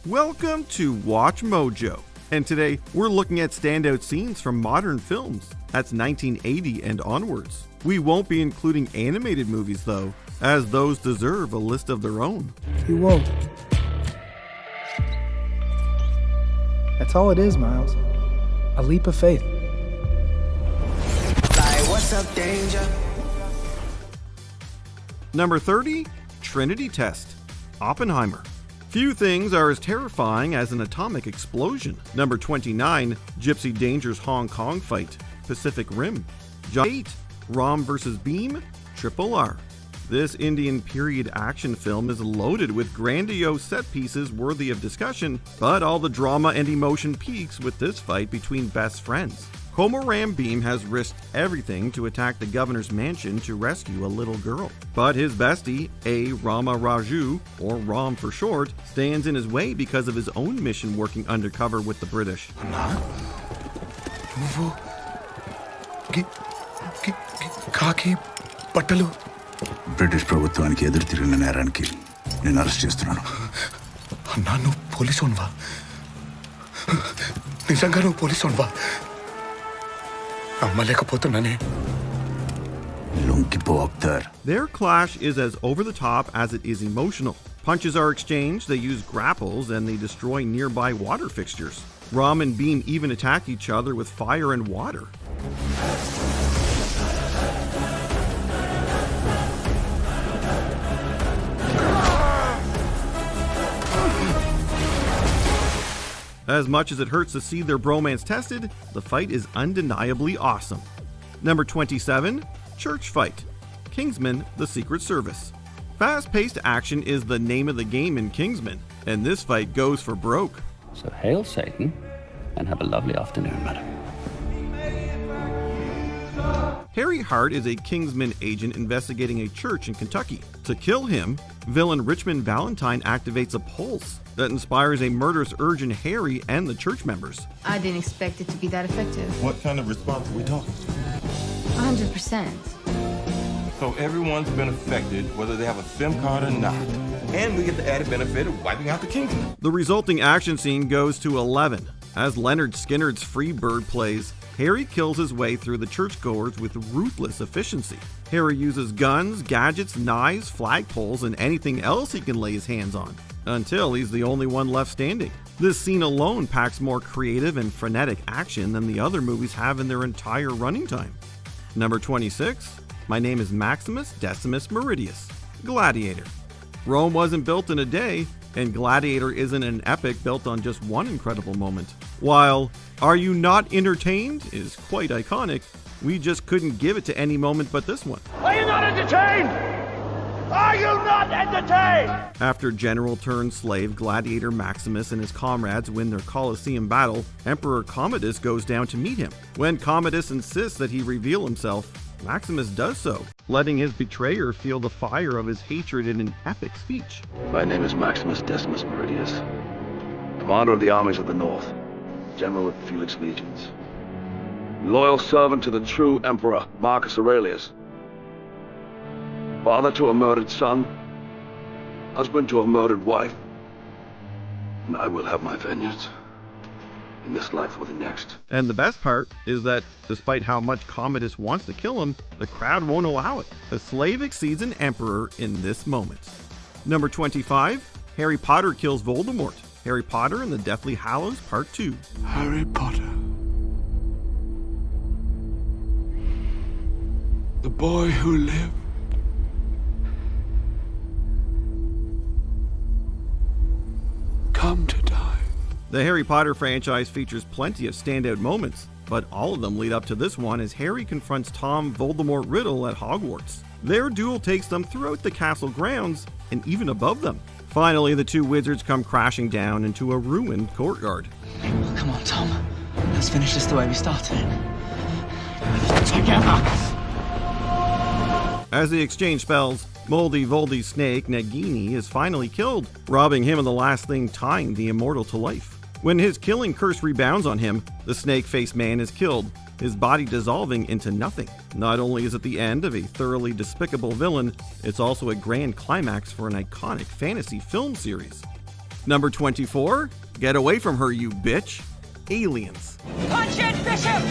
Welcome to Watch Mojo, and today we're looking at standout scenes from modern films. That's 1980 and onwards. We won't be including animated movies though, as those deserve a list of their own. You won't. That's all it is, Miles. A leap of faith. Like, what's up, danger? Number 30, Trinity Test, Oppenheimer. Few things are as terrifying as an atomic explosion. Number 29, Gypsy Danger's Hong Kong fight, Pacific Rim. 8, Rom vs. Beam, Triple R. This Indian period action film is loaded with grandiose set pieces worthy of discussion, but all the drama and emotion peaks with this fight between best friends. Komaram Beam has risked everything to attack the governor's mansion to rescue a little girl. But his bestie, A. Rama Raju, or Ram for short, stands in his way because of his own mission working undercover with the British. British ప్రభుత్వానికి ఎదురు తిరిగిన నేరానికి నేను arrest చేస్తున్నాను. అన్నా, నువ్వు police వాడివా? నిజంగా నువ్వు పోలీసు వాడివా? నమ్మలేకపోతున్నానే. లొంగిపో Akhtar. Their clash is as over the top as it is emotional. Punches are exchanged, they use grapples, and they destroy nearby water fixtures. Ram and Beam even attack each other with fire and water. As much as it hurts to see their bromance tested, the fight is undeniably awesome. Number 27, Church Fight, Kingsman: The Secret Service. Fast-paced action is the name of the game in Kingsman, and this fight goes for broke. So hail Satan, and have a lovely afternoon, madam. Harry Hart is a Kingsman agent investigating a church in Kentucky. To kill him, villain Richmond Valentine activates a pulse that inspires a murderous urge in Harry and the church members. I didn't expect it to be that effective. What kind of response are we talking? 100%. So everyone's been affected, whether they have a SIM card or not. And we get the added benefit of wiping out the Kingsman. The resulting action scene goes to 11. As Leonard Skinner's Freebird plays, Harry kills his way through the churchgoers with ruthless efficiency. Harry uses guns, gadgets, knives, flagpoles, and anything else he can lay his hands on, until he's the only one left standing. This scene alone packs more creative and frenetic action than the other movies have in their entire running time. Number 26, My Name is Maximus Decimus Meridius, Gladiator. Rome wasn't built in a day, and Gladiator isn't an epic built on just one incredible moment. While Are You Not Entertained is quite iconic, we just couldn't give it to any moment but this one. Are you not entertained? Are you not entertained? After general turned slave Gladiator Maximus and his comrades win their Colosseum battle, Emperor Commodus goes down to meet him. When Commodus insists that he reveal himself, Maximus does so, letting his betrayer feel the fire of his hatred in an epic speech. My name is Maximus Decimus Meridius, commander of the armies of the North, general of Felix Legions, loyal servant to the true emperor Marcus Aurelius, father to a murdered son, husband to a murdered wife, and I will have my vengeance in this life or the next. And the best part is that, despite how much Commodus wants to kill him, the crowd won't allow it. A slave exceeds an emperor in this moment. Number 25, Harry Potter kills Voldemort. Harry Potter and the Deathly Hallows Part 2. Harry Potter. The boy who lived. Come to die. The Harry Potter franchise features plenty of standout moments, but all of them lead up to this one as Harry confronts Tom Voldemort Riddle at Hogwarts. Their duel takes them throughout the castle grounds and even above them. Finally, the two wizards come crashing down into a ruined courtyard. Come on, Tom. Let's finish this the way we started it. Together. As they exchange spells, Moldy Voldy's snake, Nagini, is finally killed, robbing him of the last thing tying the immortal to life. When his killing curse rebounds on him, the snake-faced man is killed, his body dissolving into nothing. Not only is it the end of a thoroughly despicable villain, it's also a grand climax for an iconic fantasy film series. Number 24, get away from her, you bitch. Aliens. Punch it, Bishop!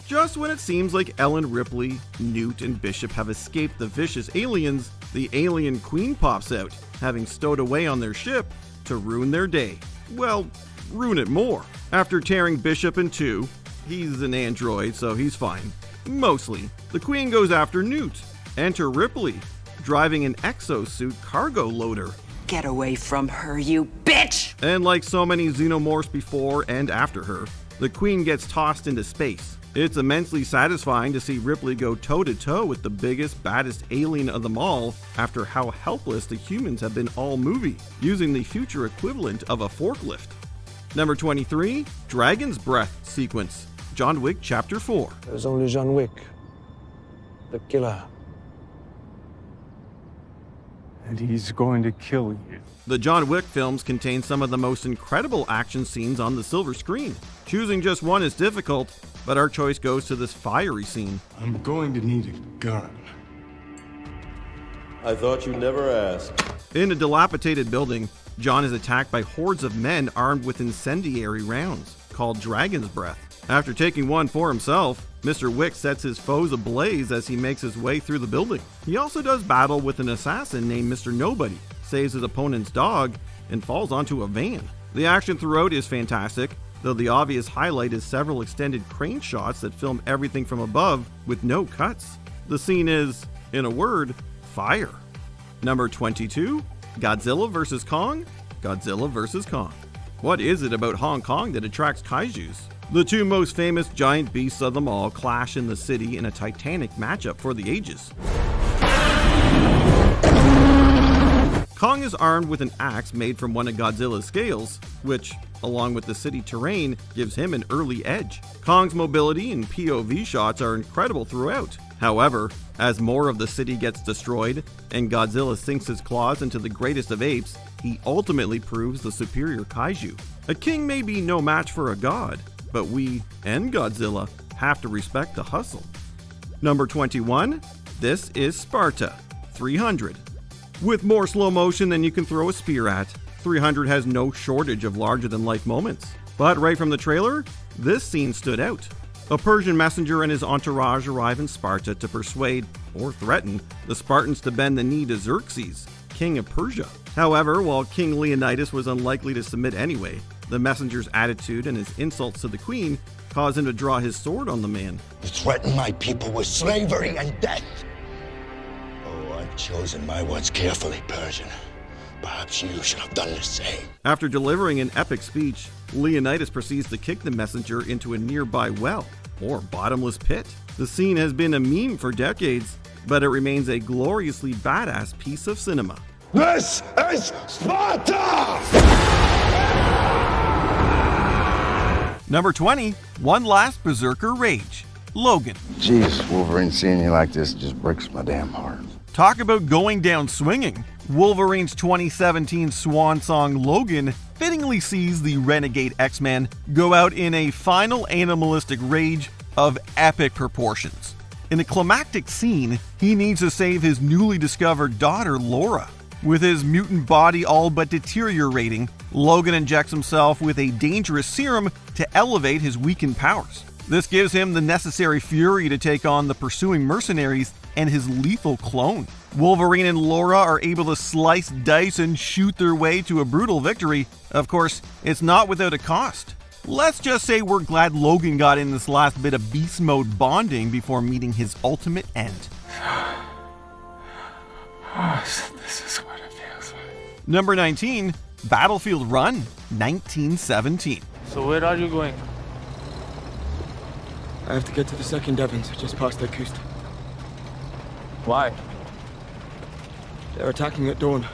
Just when it seems like Ellen Ripley, Newt, and Bishop have escaped the vicious aliens, the alien queen pops out, having stowed away on their ship to ruin their day. Well, ruin it more. After tearing Bishop in two, he's an android, so he's fine. Mostly, the queen goes after Newt. Enter Ripley, driving an exosuit cargo loader. Get away from her, you bitch! And like so many xenomorphs before and after her, the queen gets tossed into space. It's immensely satisfying to see Ripley go toe-to-toe with the biggest, baddest alien of them all after how helpless the humans have been all movie, using the future equivalent of a forklift. Number 23, Dragon's Breath sequence. John Wick Chapter 4. There's only John Wick, the killer. And he's going to kill you. The John Wick films contain some of the most incredible action scenes on the silver screen. Choosing just one is difficult, but our choice goes to this fiery scene. I'm going to need a gun. I thought you'd never ask. In a dilapidated building, John is attacked by hordes of men armed with incendiary rounds, called Dragon's Breath. After taking one for himself, Mr. Wick sets his foes ablaze as he makes his way through the building. He also does battle with an assassin named Mr. Nobody, saves his opponent's dog, and falls onto a van. The action throughout is fantastic, though the obvious highlight is several extended crane shots that film everything from above with no cuts. The scene is, in a word, fire. Number 22, Godzilla vs. Kong? Godzilla vs. Kong. What is it about Hong Kong that attracts kaijus? The two most famous giant beasts of them all clash in the city in a titanic matchup for the ages. Kong is armed with an axe made from one of Godzilla's scales, which, along with the city terrain, gives him an early edge. Kong's mobility and POV shots are incredible throughout. However, as more of the city gets destroyed and Godzilla sinks his claws into the greatest of apes, he ultimately proves the superior kaiju. A king may be no match for a god, but we, and Godzilla, have to respect the hustle. Number 21, this is Sparta, 300. With more slow motion than you can throw a spear at, 300 has no shortage of larger-than-life moments. But right from the trailer, this scene stood out. A Persian messenger and his entourage arrive in Sparta to persuade, or threaten, the Spartans to bend the knee to Xerxes, king of Persia. However, while King Leonidas was unlikely to submit anyway, the messenger's attitude and his insults to the queen caused him to draw his sword on the man. You threaten my people with slavery and death. Oh, I've chosen my words carefully, Persian. Perhaps you should have done the same. After delivering an epic speech, Leonidas proceeds to kick the messenger into a nearby well, or bottomless pit. The scene has been a meme for decades, but it remains a gloriously badass piece of cinema. This is Sparta! Number 20, one last berserker rage, Logan. Jeez, Wolverine, seeing you like this just breaks my damn heart. Talk about going down swinging. Wolverine's 2017 swan song Logan fittingly sees the renegade X-Men go out in a final animalistic rage of epic proportions. In a climactic scene, he needs to save his newly discovered daughter Laura. With his mutant body all but deteriorating, Logan injects himself with a dangerous serum to elevate his weakened powers. This gives him the necessary fury to take on the pursuing mercenaries and his lethal clone. Wolverine and Laura are able to slice, dice, and shoot their way to a brutal victory. Of course, it's not without a cost. Let's just say we're glad Logan got in this last bit of beast mode bonding before meeting his ultimate end. This is what it feels like. Number 19, Battlefield Run, 1917. So where are you going? I have to get to the second Evans, just past Irkutsk. Why? They're attacking at dawn.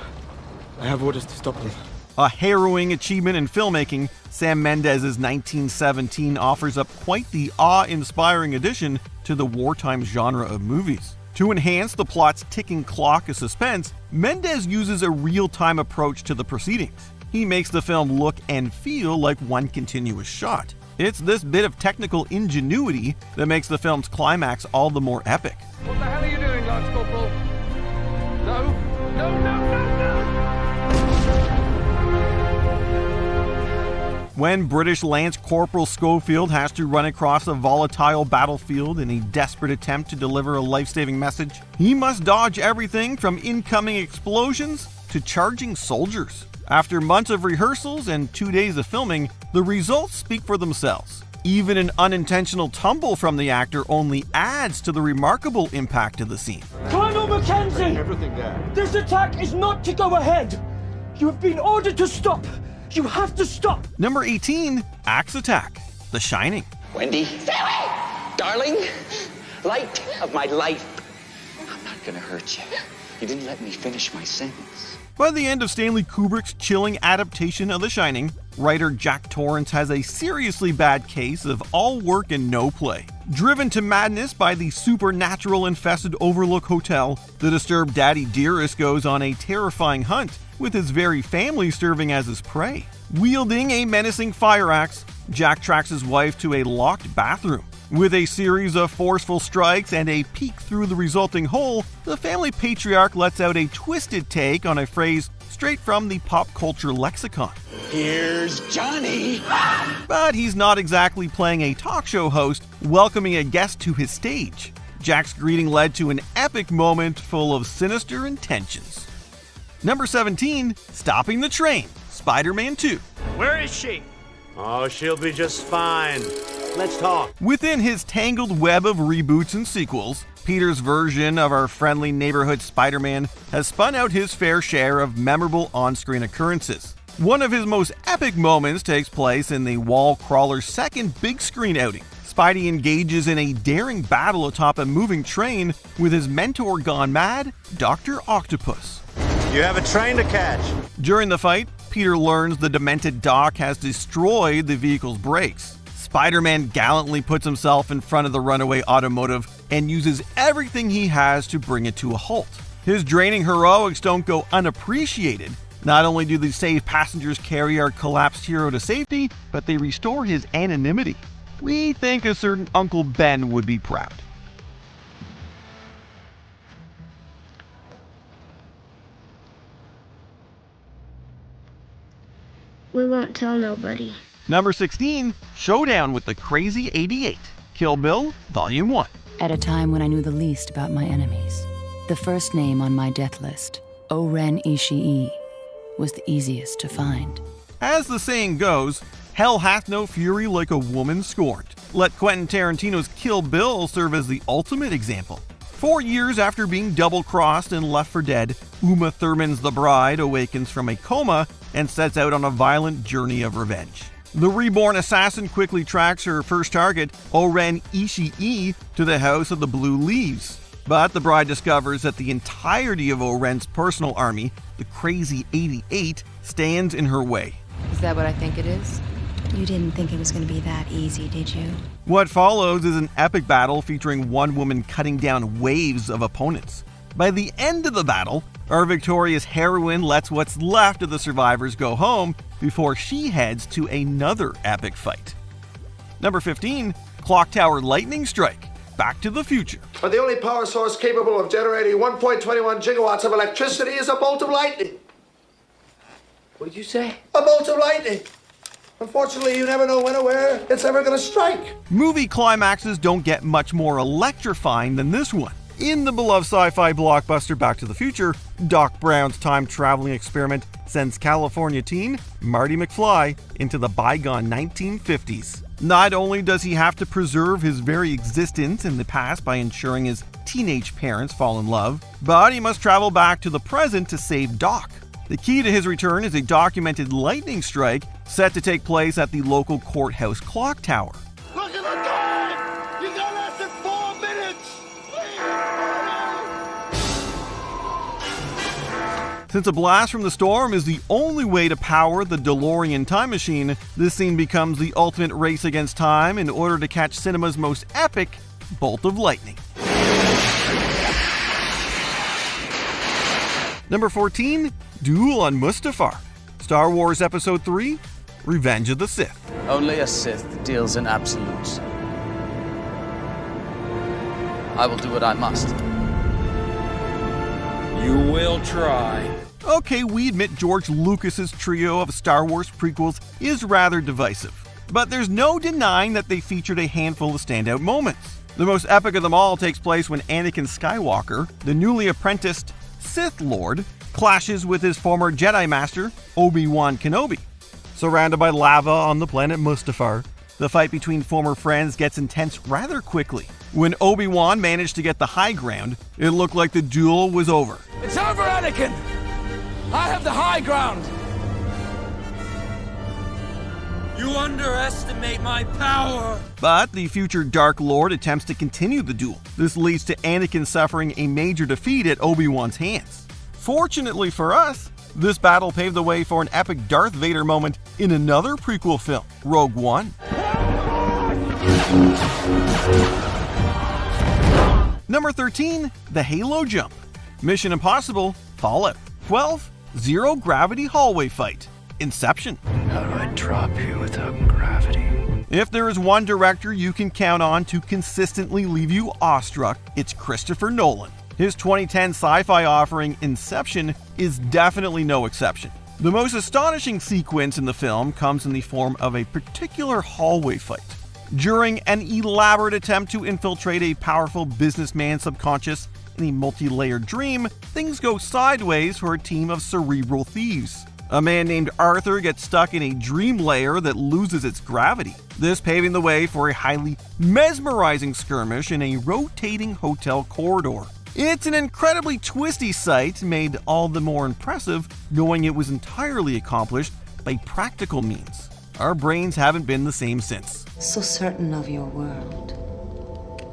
I have orders to stop them. A harrowing achievement in filmmaking, Sam Mendes' 1917 offers up quite the awe-inspiring addition to the wartime genre of movies. To enhance the plot's ticking clock of suspense, Mendes uses a real-time approach to the proceedings. He makes the film look and feel like one continuous shot. It's this bit of technical ingenuity that makes the film's climax all the more epic. What the hell are you doing, Lance Corporal? No! No, no, no, no! When British Lance Corporal Schofield has to run across a volatile battlefield in a desperate attempt to deliver a life-saving message, he must dodge everything from incoming explosions to charging soldiers. After months of rehearsals and 2 days of filming, the results speak for themselves. Even an unintentional tumble from the actor only adds to the remarkable impact of the scene. Colonel Mackenzie! Everything down. This attack is not to go ahead! You have been ordered to stop! You have to stop! Number 18, Axe Attack, The Shining. Wendy, stay away! Darling, light of my life. I'm not gonna hurt you. You didn't let me finish my sentence. By the end of Stanley Kubrick's chilling adaptation of The Shining, writer Jack Torrance has a seriously bad case of all work and no play. Driven to madness by the supernatural-infested Overlook Hotel, the disturbed Daddy Dearest goes on a terrifying hunt, with his very family serving as his prey. Wielding a menacing fire axe, Jack tracks his wife to a locked bathroom. With a series of forceful strikes and a peek through the resulting hole, the family patriarch lets out a twisted take on a phrase straight from the pop culture lexicon. Here's Johnny! But he's not exactly playing a talk show host, welcoming a guest to his stage. Jack's greeting led to an epic moment full of sinister intentions. Number 17, Stopping the Train, Spider-Man 2. Where is she? Oh, she'll be just fine. Let's talk. Within his tangled web of reboots and sequels, Peter's version of our friendly neighborhood Spider-Man has spun out his fair share of memorable on-screen occurrences. One of his most epic moments takes place in the Wall Crawler's second big screen outing. Spidey engages in a daring battle atop a moving train with his mentor gone mad, Dr. Octopus. You have a train to catch. During the fight, Peter learns the demented Doc has destroyed the vehicle's brakes. Spider-Man gallantly puts himself in front of the runaway automotive and uses everything he has to bring it to a halt. His draining heroics don't go unappreciated. Not only do the saved passengers carry our collapsed hero to safety, but they restore his anonymity. We think a certain Uncle Ben would be proud. We won't tell nobody. Number 16, Showdown with the Crazy 88, Kill Bill, Volume 1. At a time when I knew the least about my enemies, the first name on my death list, O-Ren Ishii, was the easiest to find. As the saying goes, hell hath no fury like a woman scorned. Let Quentin Tarantino's Kill Bill serve as the ultimate example. 4 years after being double-crossed and left for dead, Uma Thurman's The Bride awakens from a coma and sets out on a violent journey of revenge. The reborn assassin quickly tracks her first target, O-Ren Ishii, to the House of the Blue Leaves. But the bride discovers that the entirety of O-Ren's personal army, the Crazy 88, stands in her way. Is that what I think it is? You didn't think it was going to be that easy, did you? What follows is an epic battle featuring one woman cutting down waves of opponents. By the end of the battle, our victorious heroine lets what's left of the survivors go home before she heads to another epic fight. Number 15, Clock Tower Lightning Strike, Back to the Future. But the only power source capable of generating 1.21 gigawatts of electricity is a bolt of lightning. What did you say? A bolt of lightning. Unfortunately, you never know when or where it's ever going to strike. Movie climaxes don't get much more electrifying than this one. In the beloved sci-fi blockbuster Back to the Future, Doc Brown's time-traveling experiment sends California teen Marty McFly into the bygone 1950s. Not only does he have to preserve his very existence in the past by ensuring his teenage parents fall in love, but he must travel back to the present to save Doc. The key to his return is a documented lightning strike set to take place at the local courthouse clock tower. Look at the time! You got less than 4 minutes! Since a blast from the storm is the only way to power the DeLorean time machine, this scene becomes the ultimate race against time in order to catch cinema's most epic bolt of lightning. Number 14, Duel on Mustafar, Star Wars Episode 3, Revenge of the Sith. Only a Sith deals in absolutes. I will do what I must. You will try. Okay, we admit George Lucas's trio of Star Wars prequels is rather divisive, but there's no denying that they featured a handful of standout moments. The most epic of them all takes place when Anakin Skywalker, the newly apprenticed Sith Lord, clashes with his former Jedi Master, Obi-Wan Kenobi. Surrounded by lava on the planet Mustafar, the fight between former friends gets intense rather quickly. When Obi-Wan managed to get the high ground, it looked like the duel was over. It's over, Anakin! I have the high ground! You underestimate my power! But the future Dark Lord attempts to continue the duel. This leads to Anakin suffering a major defeat at Obi-Wan's hands. Fortunately for us, this battle paved the way for an epic Darth Vader moment in another prequel film, Rogue One. Number 13, the Halo Jump. Mission Impossible, Fallout. 12, Zero Gravity Hallway Fight. Inception. How do I drop you without gravity? If there is one director you can count on to consistently leave you awestruck, it's Christopher Nolan. His 2010 sci-fi offering Inception is definitely no exception. The most astonishing sequence in the film comes in the form of a particular hallway fight. During an elaborate attempt to infiltrate a powerful businessman's subconscious in a multi-layered dream, things go sideways for a team of cerebral thieves. A man named Arthur gets stuck in a dream layer that loses its gravity, this paving the way for a highly mesmerizing skirmish in a rotating hotel corridor. It's an incredibly twisty sight, made all the more impressive knowing it was entirely accomplished by practical means. Our brains haven't been the same since. So certain of your world,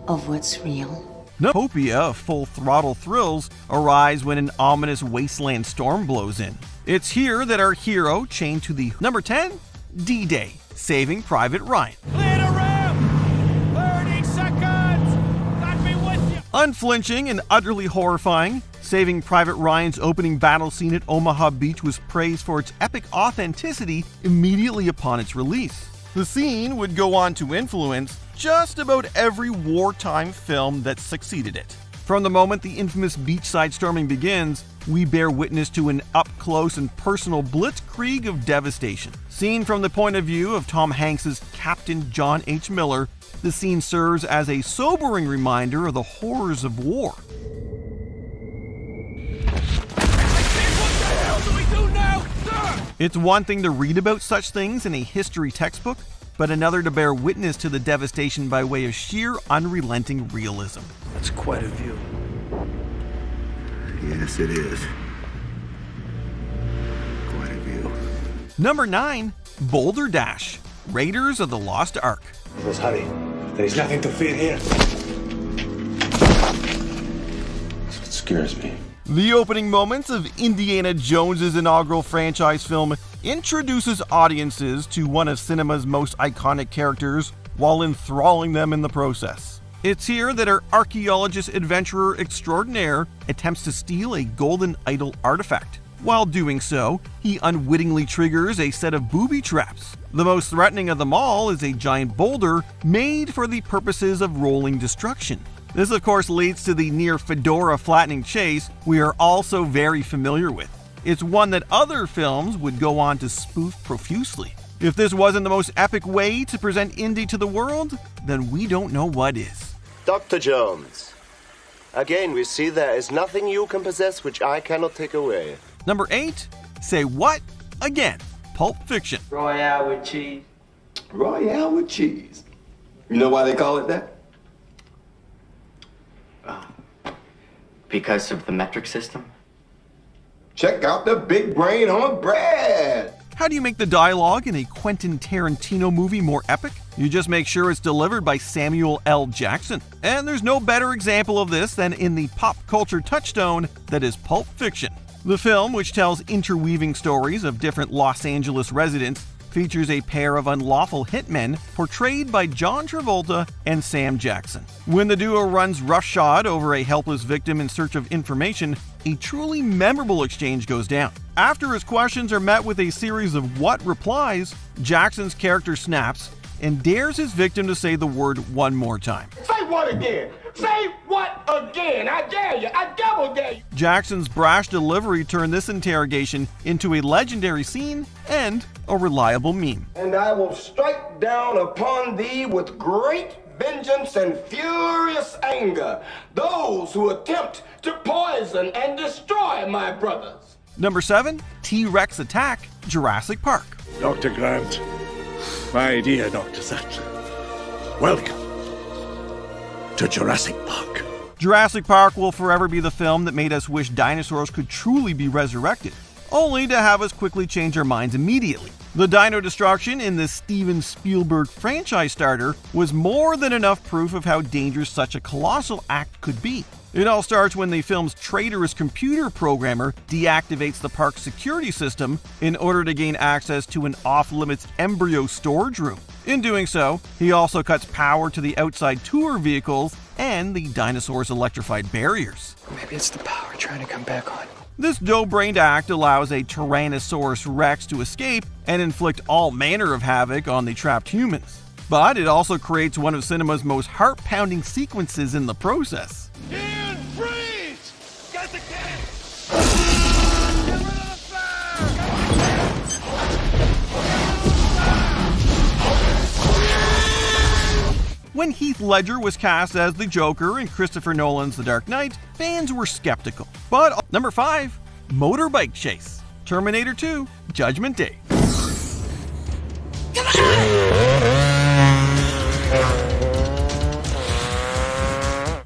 of what's real. Utopia of full-throttle thrills arise when an ominous wasteland storm blows in. It's here that our hero, chained to the number 10, D-Day, Saving Private Ryan. Clear the room! 30 seconds! Got me with you! Unflinching and utterly horrifying, Saving Private Ryan's opening battle scene at Omaha Beach was praised for its epic authenticity immediately upon its release. The scene would go on to influence just about every wartime film that succeeded it. From the moment the infamous beachside storming begins, we bear witness to an up-close and personal blitzkrieg of devastation. Seen from the point of view of Tom Hanks's Captain John H. Miller, the scene serves as a sobering reminder of the horrors of war. It's one thing to read about such things in a history textbook, but another to bear witness to the devastation by way of sheer unrelenting realism. That's quite a view. Yes, it is. Quite a view. Number 9, Boulder Dash, Raiders of the Lost Ark. Let's hurry. There's nothing to fear here. That's what scares me. The opening moments of Indiana Jones's inaugural franchise film introduces audiences to one of cinema's most iconic characters while enthralling them in the process. It's here that our archaeologist adventurer extraordinaire attempts to steal a golden idol artifact. While doing so, he unwittingly triggers a set of booby traps. The most threatening of them all is a giant boulder made for the purposes of rolling destruction. This of course leads to the near fedora flattening chase we are all so very familiar with. It's one that other films would go on to spoof profusely. If this wasn't the most epic way to present Indy to the world, then we don't know what is. Dr. Jones, again we see there is nothing you can possess which I cannot take away. Number 8, say what? Again, Pulp Fiction. Royale with cheese. Royale with cheese. You know why they call it that? Because of the metric system? Check out the big brain on Brad. How do you make the dialogue in a Quentin Tarantino movie more epic? You just make sure it's delivered by Samuel L. Jackson. And there's no better example of this than in the pop culture touchstone that is Pulp Fiction. The film, which tells interweaving stories of different Los Angeles residents, features a pair of unlawful hitmen portrayed by John Travolta and Sam Jackson. When the duo runs roughshod over a helpless victim in search of information, a truly memorable exchange goes down. After his questions are met with a series of what replies, Jackson's character snaps and dares his victim to say the word one more time. Say what again? Say what again? I dare you. I double dare you. Jackson's brash delivery turned this interrogation into a legendary scene and a reliable meme. And I will strike down upon thee with great vengeance and furious anger those who attempt to poison and destroy my brothers. Number 7, T-Rex attack, Jurassic Park. Dr. Grant, my dear Dr. Sattler, welcome to Jurassic Park. Jurassic Park will forever be the film that made us wish dinosaurs could truly be resurrected, only to have us quickly change our minds immediately. The dino destruction in this Steven Spielberg franchise starter was more than enough proof of how dangerous such a colossal act could be. It all starts when the film's traitorous computer programmer deactivates the park's security system in order to gain access to an off-limits embryo storage room. In doing so, he also cuts power to the outside tour vehicles and the dinosaurs' electrified barriers. Maybe it's the power trying to come back on. This doe-brained act allows a Tyrannosaurus Rex to escape and inflict all manner of havoc on the trapped humans. But it also creates one of cinema's most heart-pounding sequences in the process. Ian, freeze! Get the cage! When Heath Ledger was cast as the Joker in Christopher Nolan's The Dark Knight, fans were skeptical. But number 5, motorbike chase, Terminator 2, Judgment Day.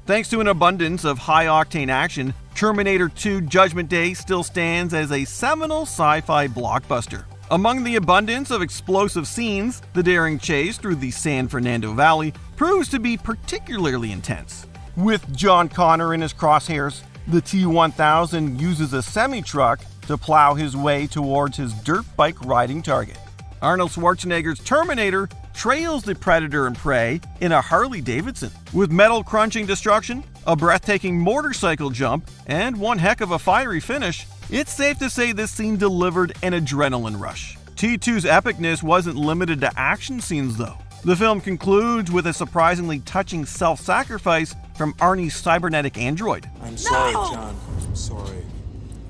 Thanks to an abundance of high-octane action, Terminator 2 Judgment Day still stands as a seminal sci-fi blockbuster. Among the abundance of explosive scenes, the daring chase through the San Fernando Valley proves to be particularly intense. With John Connor in his crosshairs, the T-1000 uses a semi-truck to plow his way towards his dirt bike riding target. Arnold Schwarzenegger's Terminator trails the predator and prey in a Harley-Davidson. With metal-crunching destruction, a breathtaking motorcycle jump, and one heck of a fiery finish, it's safe to say this scene delivered an adrenaline rush. T2's epicness wasn't limited to action scenes though. The film concludes with a surprisingly touching self-sacrifice from Arnie's cybernetic android. I'm sorry, John. I'm sorry.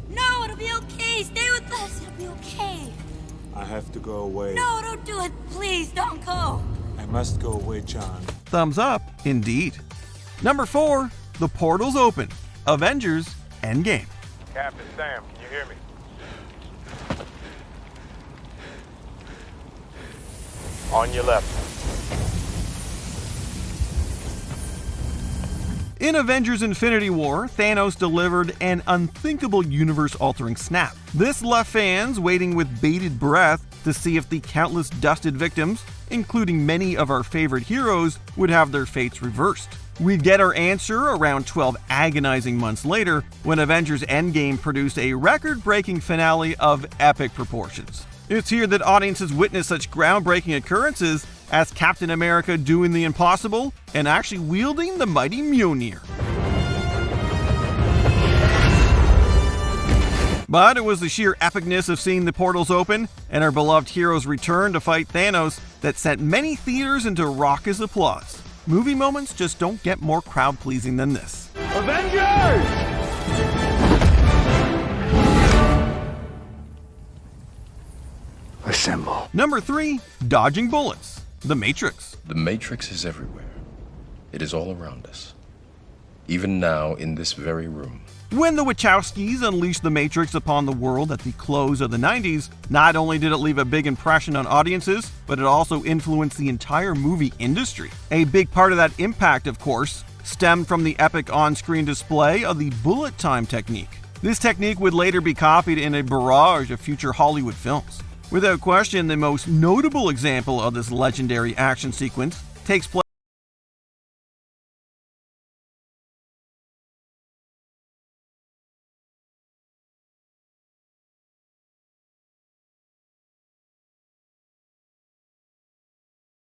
No, it'll be okay. Stay with us. It'll be okay. I have to go away. No, don't do it. Please, don't go. I must go away, John. Thumbs up, indeed. Number 4, The Portals Open, Avengers Endgame. Captain Sam, can you hear me? On your left. In Avengers Infinity War, Thanos delivered an unthinkable universe-altering snap. This left fans waiting with bated breath to see if the countless dusted victims, including many of our favorite heroes, would have their fates reversed. We'd get our answer around 12 agonizing months later when Avengers Endgame produced a record-breaking finale of epic proportions. It's here that audiences witness such groundbreaking occurrences as Captain America doing the impossible and actually wielding the mighty Mjolnir. But it was the sheer epicness of seeing the portals open and our beloved heroes return to fight Thanos that sent many theaters into raucous applause. Movie moments just don't get more crowd-pleasing than this. Avengers! Assemble. Number 3, Dodging Bullets, The Matrix. The Matrix is everywhere. It is all around us. Even now, in this very room. When the Wachowskis unleashed The Matrix upon the world at the close of the 90s, not only did it leave a big impression on audiences, but it also influenced the entire movie industry. A big part of that impact, of course, stemmed from the epic on-screen display of the bullet time technique. This technique would later be copied in a barrage of future Hollywood films. Without question, the most notable example of this legendary action sequence takes place